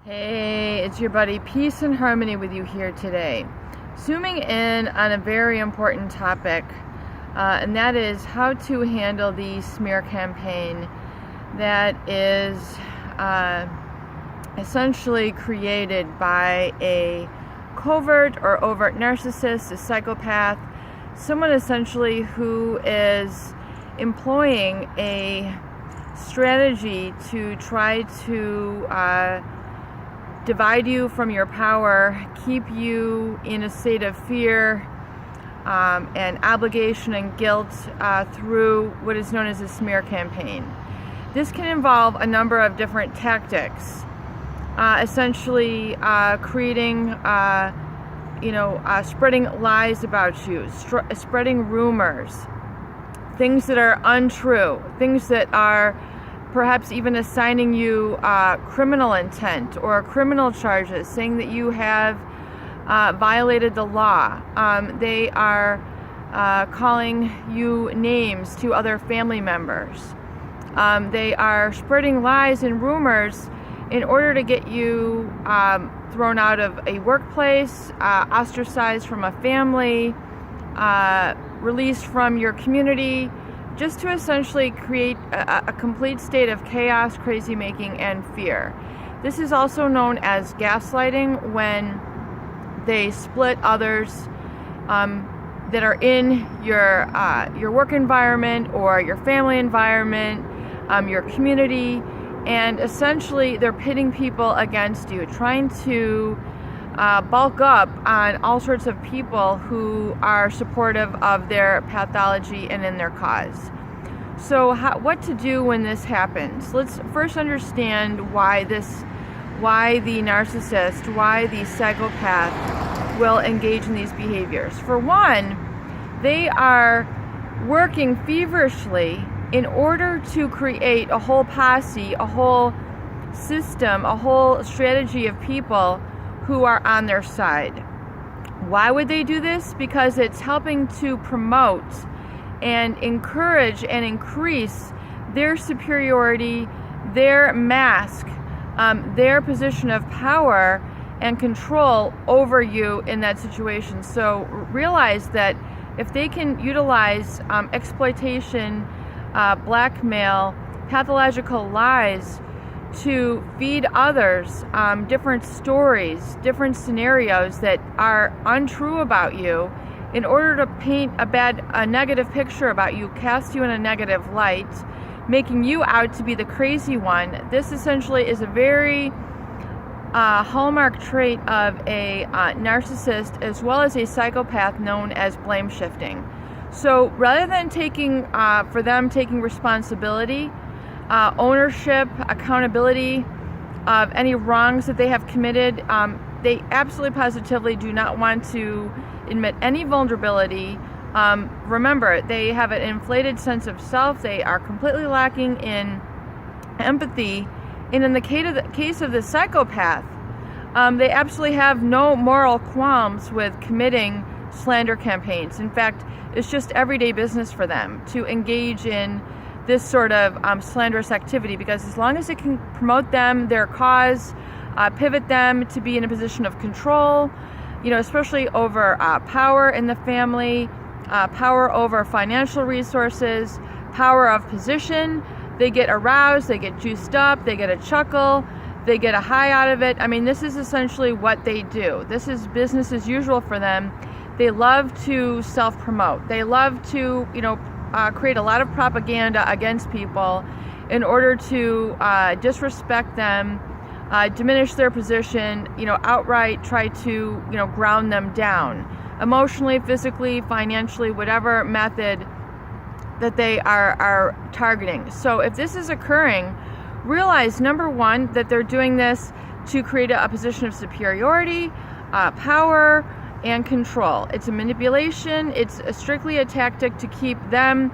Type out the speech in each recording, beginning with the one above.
Hey, it's your buddy Peace and Harmony with you here today. Zooming in on a very important topic, and that is how to handle the smear campaign that is essentially created by a covert or overt narcissist, a psychopath, someone essentially who is employing a strategy to try to divide you from your power, keep you in a state of fear and obligation and guilt through what is known as a smear campaign. This can involve a number of different tactics, essentially creating, spreading lies about you, spreading rumors, things that are untrue, things that are perhaps even assigning you criminal intent or criminal charges, saying that you have violated the law. They are calling you names to other family members. They are spreading lies and rumors in order to get you thrown out of a workplace, ostracized from a family, released from your community, just to essentially create a complete state of chaos, crazy making, and fear. This is also known as gaslighting, when they split others that are in your work environment or your family environment, your community, and essentially they're pitting people against you, trying to bulk up on all sorts of people who are supportive of their pathology and in their cause. So what to do when this happens? Let's first understand why the narcissist, why the psychopath will engage in these behaviors. For one, they are working feverishly in order to create a whole posse, a whole system, a whole strategy of people who are on their side. Why would they do this? Because it's helping to promote and encourage and increase their superiority, their mask, their position of power and control over you in that situation. So realize that if they can utilize exploitation, blackmail, pathological lies to feed others different stories, different scenarios that are untrue about you, in order to paint a negative picture about you, cast you in a negative light, making you out to be the crazy one. This essentially is a very hallmark trait of a narcissist as well as a psychopath, known as blame shifting. So rather than taking responsibility, ownership, accountability of any wrongs that they have committed, they absolutely positively do not want to admit any vulnerability. Remember, they have an inflated sense of self. They are completely lacking in empathy. And in the case of the psychopath, they absolutely have no moral qualms with committing slander campaigns. In fact, it's just everyday business for them to engage in this sort of slanderous activity, because as long as it can promote them, their cause, pivot them to be in a position of control, especially over power in the family, power over financial resources, power of position, they get aroused, they get juiced up, they get a chuckle, they get a high out of it. I mean, this is essentially what they do. This is business as usual for them. They love to self-promote. They love to, create a lot of propaganda against people in order to disrespect them, diminish their position, outright try to, ground them down, emotionally, physically, financially, whatever method that they are targeting. So if this is occurring, realize, number one, that they're doing this to create a position of superiority, power, and control. It's a manipulation. It's strictly a tactic to keep them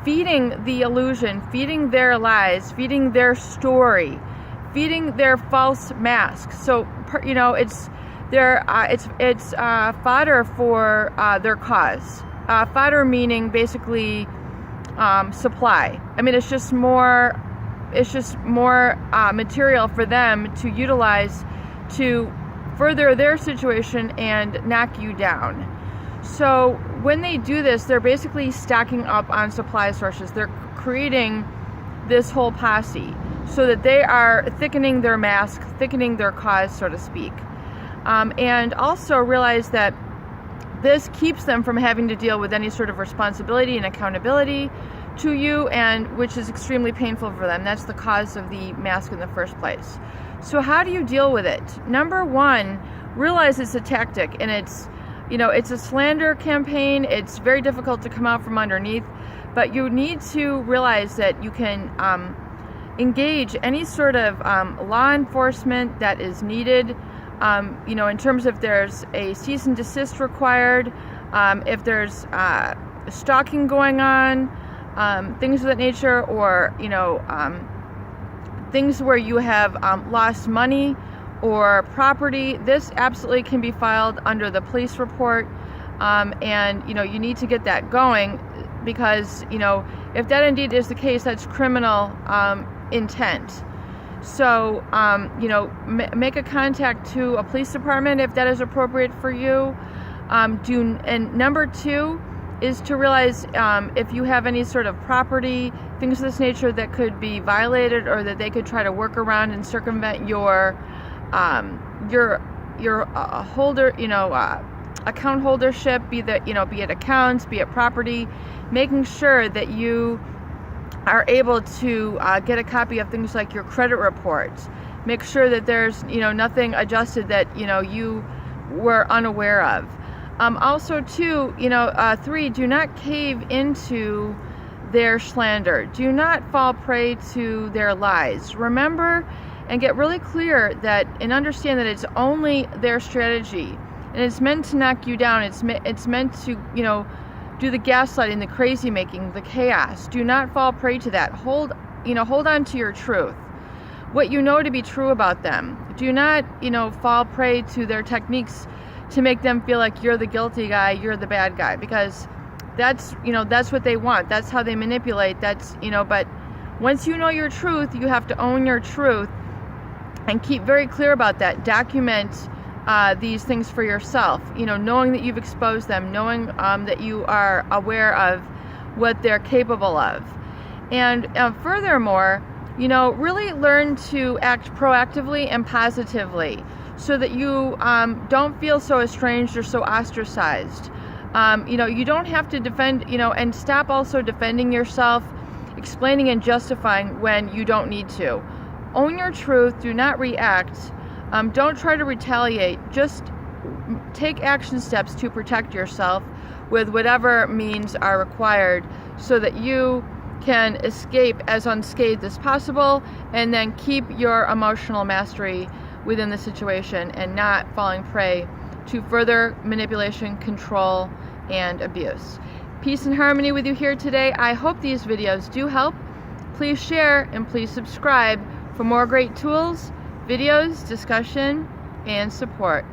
feeding the illusion, feeding their lies, feeding their story, feeding their false masks. So it's fodder for their cause. Fodder meaning basically supply. I mean, it's just more it's just more material for them to utilize to further their situation and knock you down. So when they do this, they're basically stacking up on supply sources. They're creating this whole posse so that they are thickening their mask, thickening their cause, so to speak. And also realize that this keeps them from having to deal with any sort of responsibility and accountability to you, and which is extremely painful for them. That's the cause of the mask in the first place. So how do you deal with it? Number one, realize it's a tactic, and it's a slander campaign. It's very difficult to come out from underneath, but you need to realize that you can engage any sort of law enforcement that is needed, in terms of there's a cease and desist required, if there's stalking going on, things of that nature, or things where you have lost money or property. This absolutely can be filed under the police report, and you need to get that going, because if that indeed is the case, that's criminal intent. So make a contact to a police department if that is appropriate for you. And number two is to realize if you have any sort of property, things of this nature that could be violated, or that they could try to work around and circumvent your holder, account holdership, be it accounts, be it property, making sure that you are able to get a copy of things like your credit reports. Make sure that there's nothing adjusted that you were unaware of. Also, too, three, do not cave into their slander. Do not fall prey to their lies. Remember and get really clear that, and understand that it's only their strategy, and it's meant to knock you down. It's meant to do the gaslighting, the crazy making, the chaos. Do not fall prey to that. Hold on to your truth, what you know to be true about them. Do not fall prey to their techniques to make them feel like you're the guilty guy, you're the bad guy, because that's what they want. That's how they manipulate. But once you know your truth, you have to own your truth and keep very clear about that. Document these things for yourself, knowing that you've exposed them, knowing that you are aware of what they're capable of. And furthermore, really learn to act proactively and positively, so that you don't feel so estranged or so ostracized. You don't have to defend, and stop also defending yourself, explaining and justifying when you don't need to. Own your truth. Do not react. Don't try to retaliate. Just take action steps to protect yourself with whatever means are required, so that you can escape as unscathed as possible, and then keep your emotional mastery within the situation and not falling prey to further manipulation, control, and abuse. Peace and harmony with you here today. I hope these videos do help. Please share and please subscribe for more great tools, videos, discussion, and support.